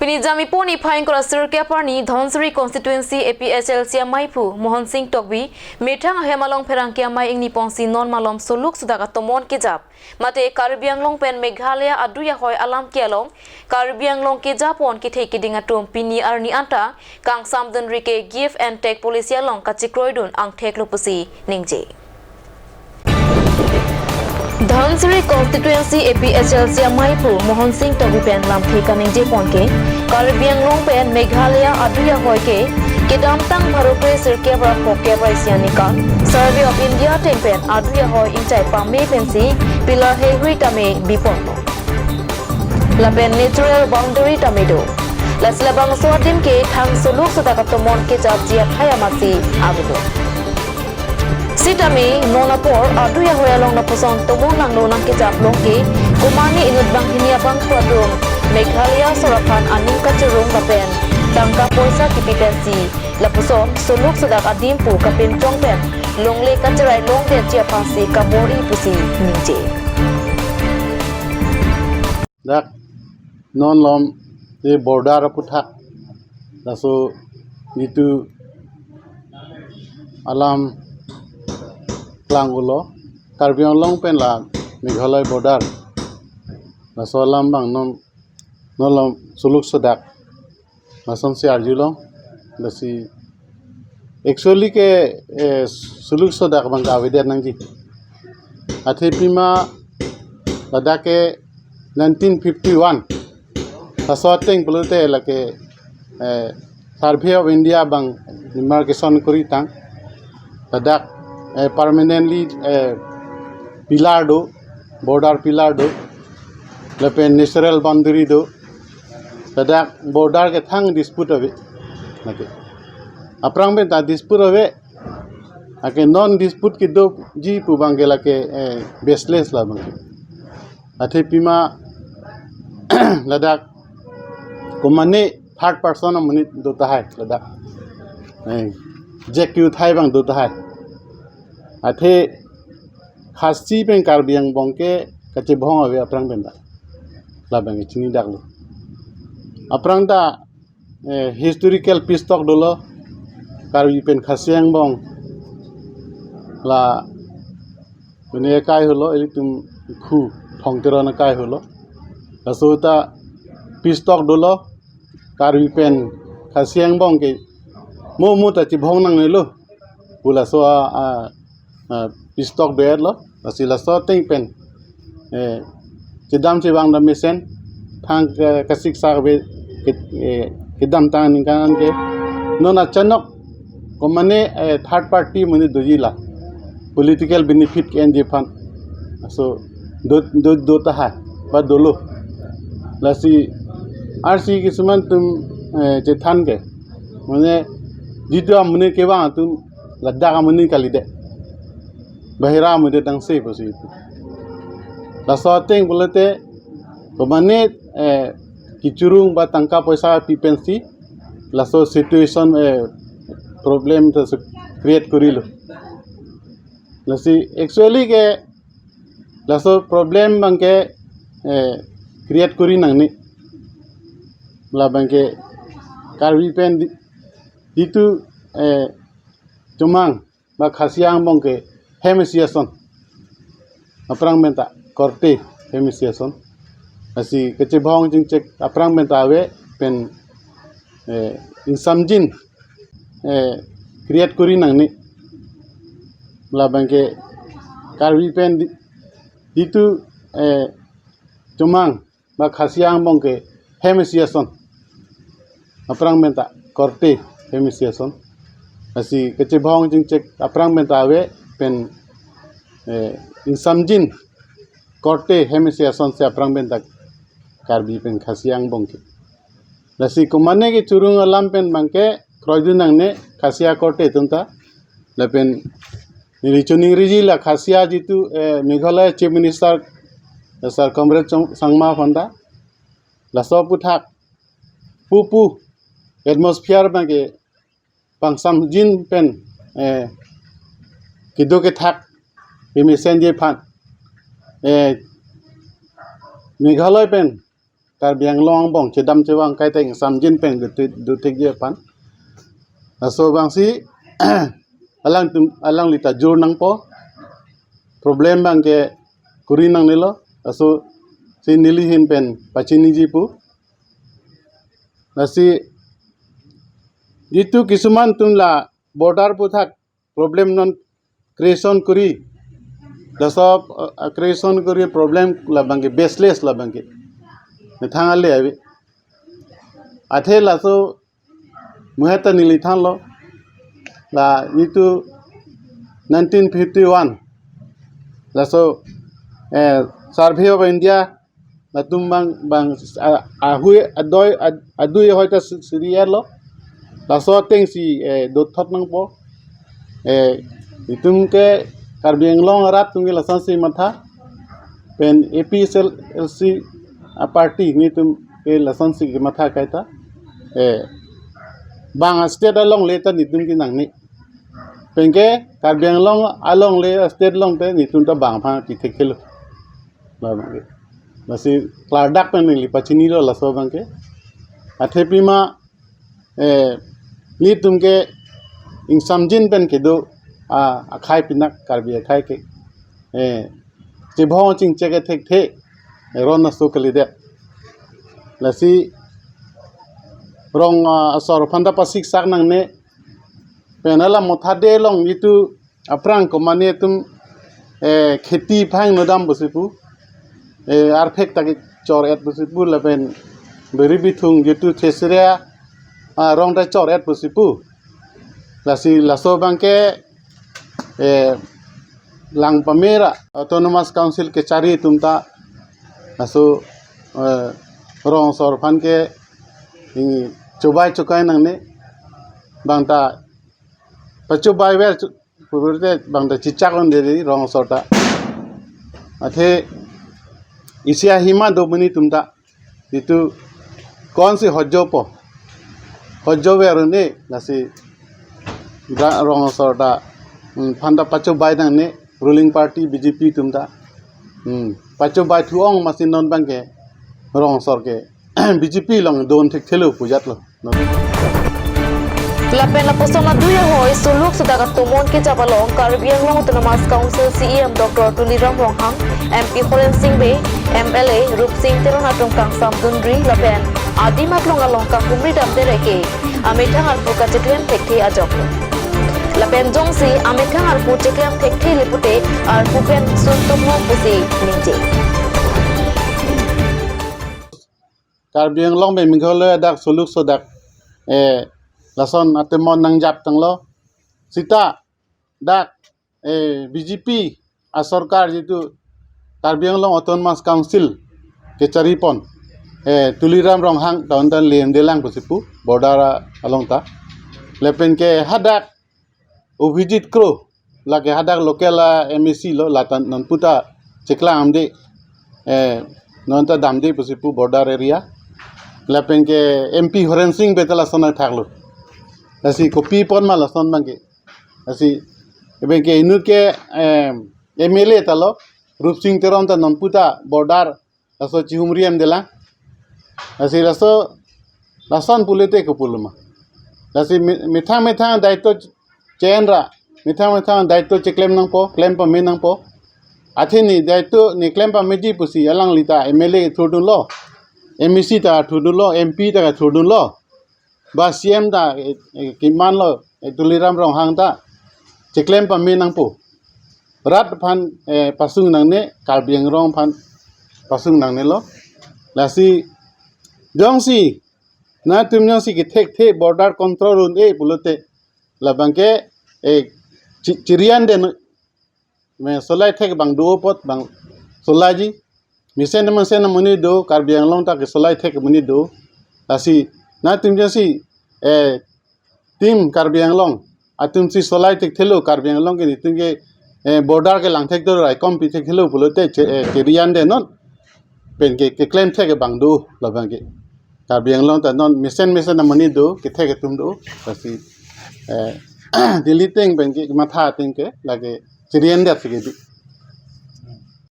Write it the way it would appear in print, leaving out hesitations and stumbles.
Pinijami poni phain kora sirke parni Dhonsari constituency APHL sia maipu Mohan Singh Tokbi methang hemalong pherang kia mai ingni pongsi non malom suluk sudaka tomon kijap mate Karbiang long pen Meghalaya aduya hoy alam kialong Karbiang long kijapon ki thei kidinga tum pini arni anta kang samden rike give and take polisia long kachikroidun ang thek lupusi ningje Dhonsari constituency APHL sia maipu Mohan Singh Tokbi pen lam theka ningje ponke Karbiang long pen Meghalaya aduya hoy ke kedam tang bharoke sirke bra poke bra sianika Survey of India tempen aduya hoy inchai pame pensi pillar he hui tame bipono la pen natural boundary tamedo la slabang swatim ke thang suluk sudaka tomon ke jab jia thaya masi agudo Sitami nonapor aduya hoy along na puson tomon lang no nang ke jab long ke kumani inut bang hinia bang kwadung Meghalaya sorapan aning kachurung la pen tangka poisa kipipensi la puson suluk sudak adimpu kapin chongpen longle kacharai long de chia phasi kabori pusi ninje dak non lom the border puthak daso itu alam klangulo Karbiang long pen la Meghalaya border daso alam bang non lom suluk sudak mason si arjulong dasi actually ke suluk sudak bang aveden nangji athe pima ladake 1951 pasoteng pelute lake Survey of India bang demarcation kori tang ladak permanently pillar do border pillar do lepen natural boundary do ladak border ke thang dispute ave nake aprang ben ta dispute ave ake non dispute ki do ji pu bangela ke baseless la bang athe pima ladak kumane third person minute dota hai ladak je kyu thai bang dota hai athe khasi ben Karbiang bongke kache bhong ave aprang ben da la bang chini daklo aprang da historical pistok dolo Karbi pen khasiang bong la dunia kai holo elitum khu thongterona kai holo lasota pistok dolo Karbi pen khasiang bong ke mo ta chi bhong nang lo pula so pistok ber lo asila so ting pen chidam chi bang da mesen thang kasik sa be kidam tang ning kan ke nona chanok komane third party mani dojila political benefit ke enje fan so do ta hai ba dolo lasi rc kisuman tum je than ke mane jitu amne ke ba tum ladakh amne kalide bahira mudhe dang se posi la soteng bolete komane kichurung ba tangka poisa pipensi la so situation problem to create korilo lasi actually ke la so problem bangke create kori nangni la bangke Karbi pen itu cumang ba khasiang bangke hemisiason aprang menta korte hemisiason asi kece bhong jing cek aprang menta ave pen insamjin create kori nangni la bangke Karbi pen itu cumang ba khasiang bangke hemisiason aprang menta korte hemisiason asi kece bhong jing cek aprang menta ave pen insamjin korte hemisiason se aprang menta Karbi pen khasiang bangke lasi kumane ke churung alam pen bangke kroidunang ne khasia korte tunta lepen richuning riji la khasia jitu Meghalaya chief minister sir comrade sangma phanda la so puthak pupu atmosphere bangke pangsam jin pen kido ke thak bimisen je phan Meghalaya pen Karbi Anglong bong cedam cewang kai teng samjin peng du tek je pan so bang si alang lita jur nang po problem bang ke kuri nang nilo so si nilihin pen pacini ji pu nasi itu kisuman tunla border puthak problem non creation kuri dasop creation kuri problem la bangke baseless la bangke thang le abi athe la so muhata nili thang lo la itu 1951 la so survey of India la tum bang ahui adui hoita siriya lo la so teng si do thot nang po itum ke Karbi Anglong rat tungi la sansi matha pen APSLC party ni tum ke la sansi ke matha kaita bang state along le ta ni tum ki nang ni pen ke Karbi Anglong along le state long te ni tum ta bang pha ti thekelo la bang masih kladak pen ni pachini lo la so bang ke athepi ma ni tum ke ing samjin pen ke do khai pinak Karbi khai ke chibhong ching cheke thek the ron so kali de lasi rong asor phanda pasik sak nang ne penala mothade long itu aprang ko mane tum kheti phang nodam bosipu ar phek tak chor et bosipu la pen beri bithung gitu thesria rong ta chor et bosipu lasi laso bangke lang pamera autonomous council ke cari tumta aso rong sor phan ke cobai cukai nang ne bangta pacubai ber purute bangta cicak on deri rong sorta athe isia hima domini tumta itu kon si hojjo ber ne lasi rong sorta Phanda pacho bai nang ne ruling party BJP tumda pacho bai thuong masin non bangke rong sorke BJP long don thek thelo pujat lo Lapen la posona duya hoi suluk sudaga tumon ke jabalong Karbi Anglong Autonomous Council CEM Dr. Tuliram Ronghang MP Horen Singh Be MLA Rup Singh Teronatung Kang Samdundri lapen adi matlong along ka kumri damde reke amethang alpu ka teklem thekthi ajok lapen jongsi amethang alpu teklem thekthi lipute ar pupen suntummo pusi ninje Karbi Anglong be Meghalaya dak suluk sodak lason atemon nang jap tanglo sita dak BJP asorkar jitu Karbi Anglong Autonomous Council ke charipon Tuliram Ronghang tauntan liem delang pusipu border along ta lepen ke hadak Ubhijit Kro lage hadak local MEC lo latan non puta chekla amde nonta damde pusipu border area lepen ke MP Horen Singh betala sona thaklo asi kopi pon ma lason mangke asi eben ke inu ke MLA talo Rup Singh Terom ta non puta border aso chihumriam dela asi lason pulete ko puluma asi mitha daito chenra mitha daito cheklem nang po claim pa menang po athini daito ni claim pa meji pusi alang lita MLA thodun lo MEC ta thodun lo MP ta thodun lo ba CM da kiman lo Tuliram Ronghang ta cheklem pa menang po rat phan pasung nang ne Karbi Anglong phan pasung nang ne lo lasi jongsi na tum jongsi ki thek the border control un pulote labangke chirian den me solai thek bang do pot bang solaji misen muni do Karbi Anglong ta ke solai thek muni do lasi na tum jongsi team Karbi Anglong atum si solai thek thelo Karbi Anglong ke nitung ke border ke lang thek do rai kompi thek thelo pulote chirian den non pen ke claim thek bang do labangke Karbi Anglong ta non misen muni do ke thek tum do lasi diliting pen ke matha ting ke lage chirian dat ke